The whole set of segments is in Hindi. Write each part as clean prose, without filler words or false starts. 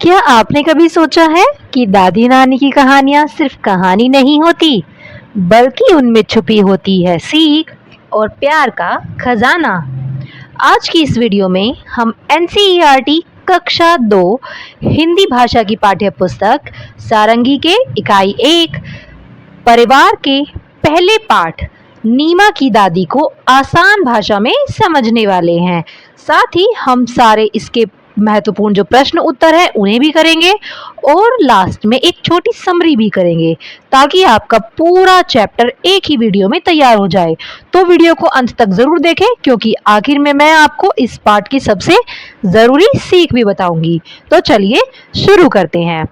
क्या आपने कभी सोचा है कि दादी नानी की कहानियाँ सिर्फ कहानी नहीं होती, बल्कि उनमें छुपी होती है सीख और प्यार का खजाना। आज की इस वीडियो में हम एनसीईआरटी कक्षा 2 हिंदी भाषा की पाठ्य पुस्तक सारंगी के इकाई 1 परिवार के पहले पाठ नीमा की दादी को आसान भाषा में समझने वाले हैं। साथ ही हम सारे इसके महत्वपूर्ण जो प्रश्न उत्तर है उन्हें भी करेंगे और लास्ट में एक छोटी समरी भी करेंगे ताकि आपका पूरा चैप्टर एक ही वीडियो में तैयार हो जाए। तो वीडियो को अंत तक जरूर देखें क्योंकि आखिर में मैं आपको इस पाठ की सबसे जरूरी सीख भी बताऊंगी। तो चलिए शुरू करते हैं।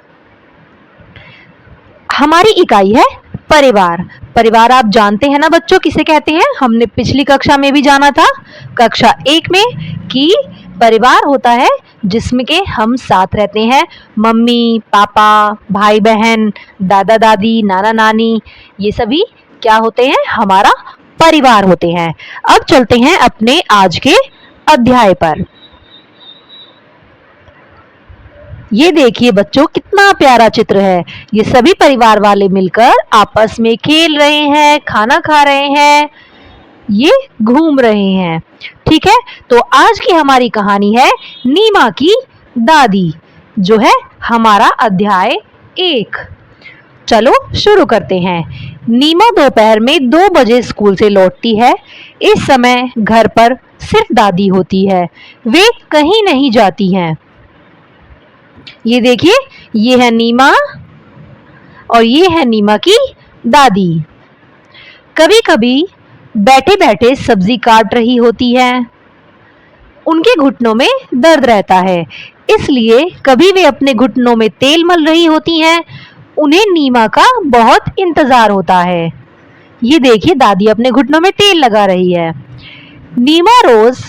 हमारी इकाई है परिवार। परिवार आप जानते हैं ना बच्चों किसे कहते हैं? हमने पिछली कक्षा में भी जाना था, कक्षा 1 में, कि परिवार होता है जिसमें के हम साथ रहते हैं। मम्मी पापा, भाई बहन, दादा दादी, नाना नानी, ये सभी क्या होते हैं? हमारा परिवार होते हैं। अब चलते हैं अपने आज के अध्याय पर। ये देखिए बच्चों, कितना प्यारा चित्र है। ये सभी परिवार वाले मिलकर आपस में खेल रहे हैं, खाना खा रहे हैं, ये घूम रहे हैं। ठीक है, तो आज की हमारी कहानी है नीमा की दादी, जो है हमारा अध्याय 1। चलो शुरू करते हैं। नीमा दोपहर में 2 बजे स्कूल से लौटती है। इस समय घर पर सिर्फ दादी होती है, वे कहीं नहीं जाती हैं। ये देखिए, ये है नीमा और ये है नीमा की दादी। कभी कभी बैठे बैठे सब्जी काट रही होती है। उनके घुटनों में दर्द रहता है, इसलिए कभी वे अपने घुटनों में तेल मल रही होती हैं। उन्हें नीमा का बहुत इंतजार होता है। ये देखिए, दादी अपने घुटनों में तेल लगा रही है। नीमा रोज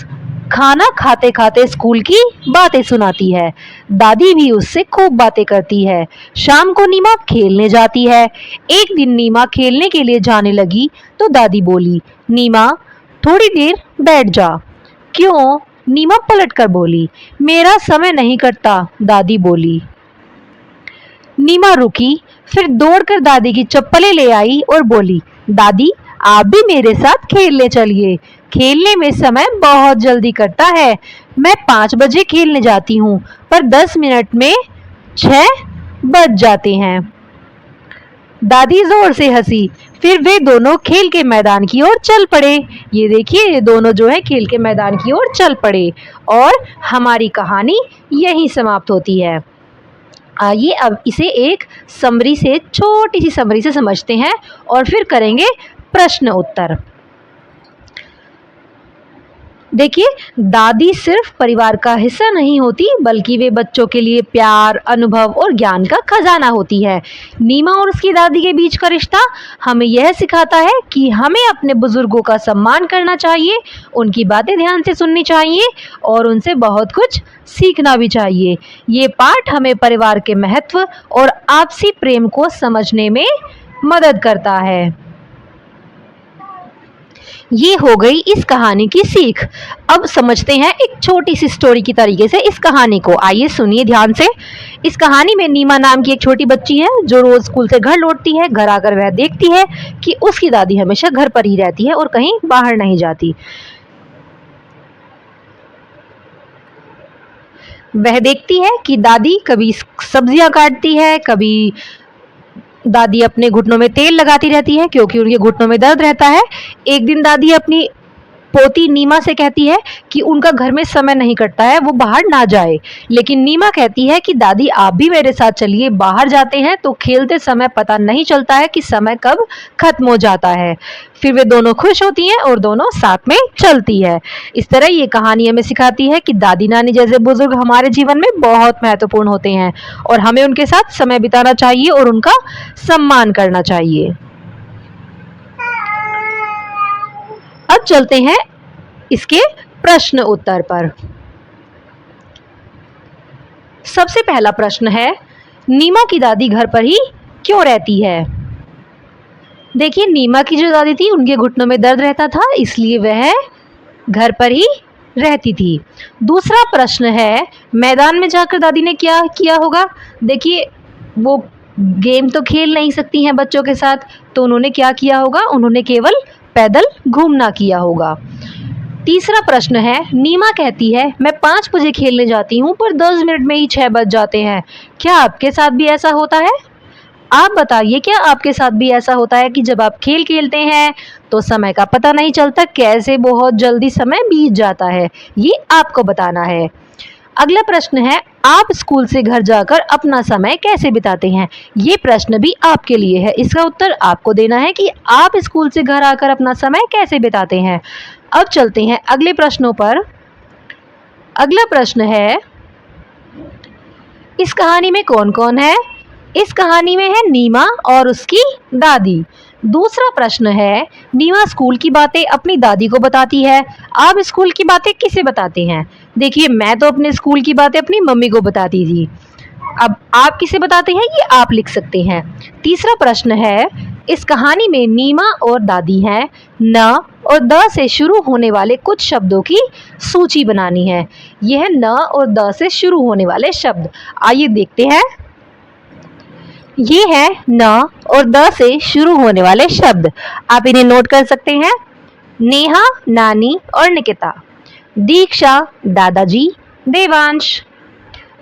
खाना खाते खाते स्कूल की बातें सुनाती है। दादी भी उससे खूब बातें करती है। शाम को नीमा खेलने जाती है। एक दिन नीमा खेलने के लिए जाने लगी तो दादी बोली, नीमा थोड़ी देर बैठ जा। क्यों? नीमा पलट कर बोली। मेरा समय नहीं कटता, दादी बोली। नीमा रुकी, फिर दौड़कर दादी की चप्पलें ले आई और बोली, दादी आप भी मेरे साथ खेलने चलिए। खेलने में समय बहुत जल्दी कटता है। मैं 5 बजे खेलने जाती हूँ, पर 10 मिनट में 6 बज जाते हैं। दादी जोर से हंसी। फिर वे दोनों खेल के मैदान की ओर चल पड़े। ये देखिए, ये दोनों जो है खेल के मैदान की ओर चल पड़े और हमारी कहानी यहीं समाप्त होती है। आइए अब इसे एक समरी से, छोटी सी समरी से समझते हैं और फिर करेंगे प्रश्न उत्तर। देखिए, दादी सिर्फ परिवार का हिस्सा नहीं होती, बल्कि वे बच्चों के लिए प्यार, अनुभव और ज्ञान का खजाना होती है। नीमा और उसकी दादी के बीच का रिश्ता हमें यह सिखाता है कि हमें अपने बुजुर्गों का सम्मान करना चाहिए, उनकी बातें ध्यान से सुननी चाहिए और उनसे बहुत कुछ सीखना भी चाहिए। ये पाठ हमें परिवार के महत्व और आपसी प्रेम को समझने में मदद करता है। ये हो गई इस कहानी की सीख। अब समझते हैं एक छोटी सी स्टोरी की तरीके से इस कहानी को। आइए सुनिए ध्यान से। इस कहानी में नीमा नाम की एक छोटी बच्ची है जो रोज स्कूल से घर लौटती है। घर आकर वह देखती है कि उसकी दादी हमेशा घर पर ही रहती है और कहीं बाहर नहीं जाती। वह देखती है कि दादी कभी सब्जियां काटती है, कभी दादी अपने घुटनों में तेल लगाती रहती है क्योंकि उनके घुटनों में दर्द रहता है। एक दिन दादी अपनी पोती नीमा से कहती है कि उनका घर में समय नहीं कटता है, वो बाहर ना जाए। लेकिन नीमा कहती है कि दादी आप भी मेरे साथ चलिए, बाहर जाते हैं तो खेलते समय पता नहीं चलता है कि समय कब खत्म हो जाता है। फिर वे दोनों खुश होती हैं और दोनों साथ में चलती है। इस तरह ये कहानी हमें सिखाती है कि दादी नानी जैसे बुजुर्ग हमारे जीवन में बहुत महत्वपूर्ण होते हैं और हमें उनके साथ समय बिताना चाहिए और उनका सम्मान करना चाहिए। अब चलते हैं इसके प्रश्न उत्तर पर। सबसे पहला प्रश्न है, नीमा की दादी घर पर ही क्यों रहती है? देखिए, नीमा की जो दादी थी उनके घुटनों में दर्द रहता था, इसलिए वह घर पर ही रहती थी। दूसरा प्रश्न है, मैदान में जाकर दादी ने क्या किया होगा? देखिए, वो गेम तो खेल नहीं सकती हैं बच्चों के साथ, तो उन्होंने क्या किया होगा? उन्होंने केवल पैदल घूमना किया होगा। तीसरा प्रश्न है, नीमा कहती है मैं 5 बजे खेलने जाती हूँ पर 10 मिनट में ही 6 बज जाते हैं। क्या आपके साथ भी ऐसा होता है? आप बताइए, क्या आपके साथ भी ऐसा होता है कि जब आप खेल खेलते हैं तो समय का पता नहीं चलता, कैसे बहुत जल्दी समय बीत जाता है? ये आपको बताना है। अगला प्रश्न है, आप स्कूल से घर जाकर अपना समय कैसे बिताते हैं? ये प्रश्न भी आपके लिए है। इसका उत्तर आपको देना है कि आप स्कूल से घर आकर अपना समय कैसे बिताते हैं। अब चलते हैं अगले प्रश्नों पर। अगला प्रश्न है, इस कहानी में कौन कौन है? इस कहानी में है नीमा और उसकी दादी। दूसरा प्रश्न है, नीमा स्कूल की बातें अपनी दादी को बताती है, आप स्कूल की बातें किसे बताते हैं? देखिए, मैं तो अपने स्कूल की बातें अपनी मम्मी को बताती थी। अब आप किसे बताते हैं, ये आप लिख सकते हैं। तीसरा प्रश्न है, इस कहानी में नीमा और दादी हैं, न और द से शुरू होने वाले कुछ शब्दों की सूची बनानी है। यह न और द से शुरू होने वाले शब्द, आइए देखते हैं। ये है न और द से शुरू होने वाले शब्द, आप इन्हें नोट कर सकते हैं। नेहा, नानी और निकिता। दीक्षा, दादाजी, देवांश।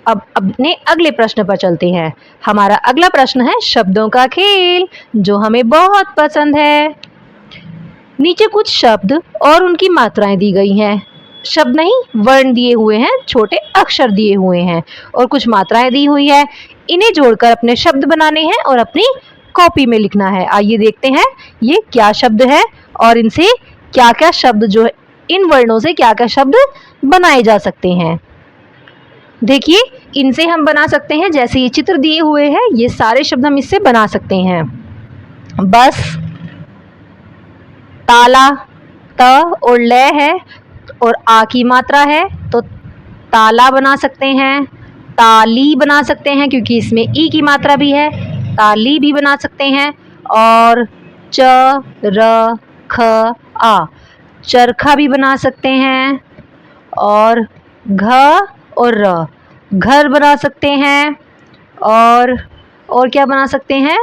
अब अपने अगले प्रश्न पर चलते हैं। हमारा अगला प्रश्न है शब्दों का खेल, जो हमें बहुत पसंद है। नीचे कुछ शब्द और उनकी मात्राएं दी गई हैं। शब्द नहीं, वर्ण दिए हुए हैं, छोटे अक्षर दिए हुए हैं और कुछ मात्राएं दी हुई है। इन्हें जोड़कर अपने शब्द बनाने हैं और अपनी कॉपी में लिखना है। आइए देखते हैं ये क्या शब्द है और इनसे क्या क्या शब्द, जो है इन वर्णों से क्या क्या शब्द बनाए जा सकते हैं। देखिए, इनसे हम बना सकते हैं, जैसे ये चित्र दिए हुए हैं, ये सारे शब्द हम इससे बना सकते हैं। बस, ताला, त और ल है और आ की मात्रा है, तो ताला बना सकते हैं। ताली बना सकते हैं क्योंकि इसमें ई की मात्रा भी है, ताली भी बना सकते हैं। और च, र, ख, आ, चरखा भी बना सकते हैं। और घ और र, घर बना सकते हैं। और क्या बना सकते हैं?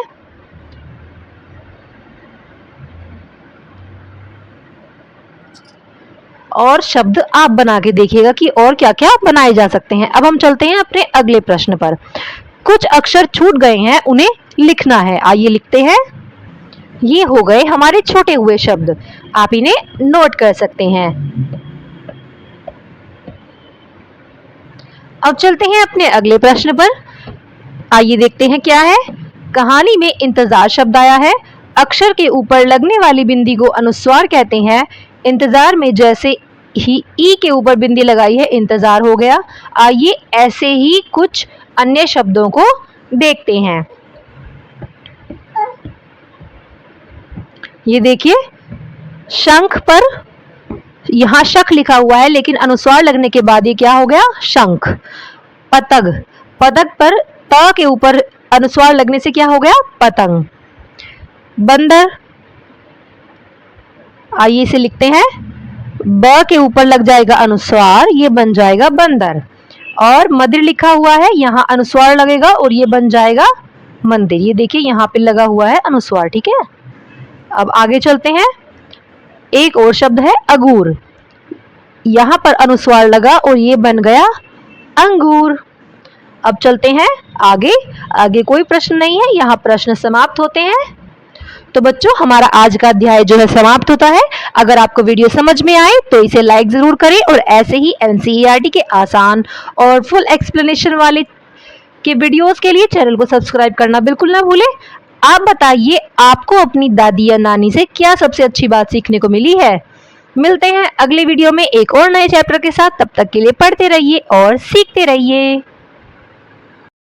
और शब्द आप बना के देखिएगा कि और क्या क्या बनाए जा सकते हैं। अब हम चलते हैं अपने अगले प्रश्न पर। कुछ अक्षर छूट गए हैं, उन्हें लिखना है। आइए लिखते हैं। ये हो गए हमारे छोटे हुए शब्द, आप इन्हें नोट कर सकते हैं। अब चलते हैं अपने अगले प्रश्न पर। आइए देखते हैं क्या है। कहानी में इंतजार शब्द आया है। अक्षर के ऊपर लगने वाली बिंदी को अनुस्वार कहते हैं। इंतजार में जैसे ही ई के ऊपर बिंदी लगाई है, इंतजार हो गया। आइए ऐसे ही कुछ अन्य शब्दों को देखते हैं। ये देखिए, शंख पर यहाँ शख लिखा हुआ है, लेकिन अनुस्वार लगने के बाद ये क्या हो गया? शंख। पतंग, पदक पर त के ऊपर अनुस्वार लगने से क्या हो गया? पतंग। बंदर, आइए इसे लिखते हैं। ब के ऊपर लग जाएगा अनुस्वार, ये बन जाएगा बंदर। और मदिर लिखा हुआ है, यहाँ अनुस्वार लगेगा और ये बन जाएगा मंदिर। ये देखिए, यहाँ पे लगा हुआ है अनुस्वार, ठीक है। अब आगे चलते हैं। एक और शब्द है अगूर, यहाँ पर अनुस्वार लगा और ये बन गया अंगूर। अब चलते हैं आगे। आगे कोई प्रश्न नहीं है, यहाँ प्रश्न समाप्त होते हैं। तो बच्चों, हमारा आज का अध्याय जो है समाप्त होता है। अगर आपको वीडियो समझ में आए तो इसे लाइक जरूर करें और ऐसे ही एनसीईआरटी के आसान और फुल एक्सप्लेनेशन वाले के वीडियोस के लिए चैनल को सब्सक्राइब करना बिल्कुल ना भूलें। आप बताइए, आपको अपनी दादी या नानी से क्या सबसे अच्छी बात सीखने को मिली है? मिलते हैं अगले वीडियो में एक और नए चैप्टर के साथ। तब तक के लिए पढ़ते रहिए और सीखते रहिए।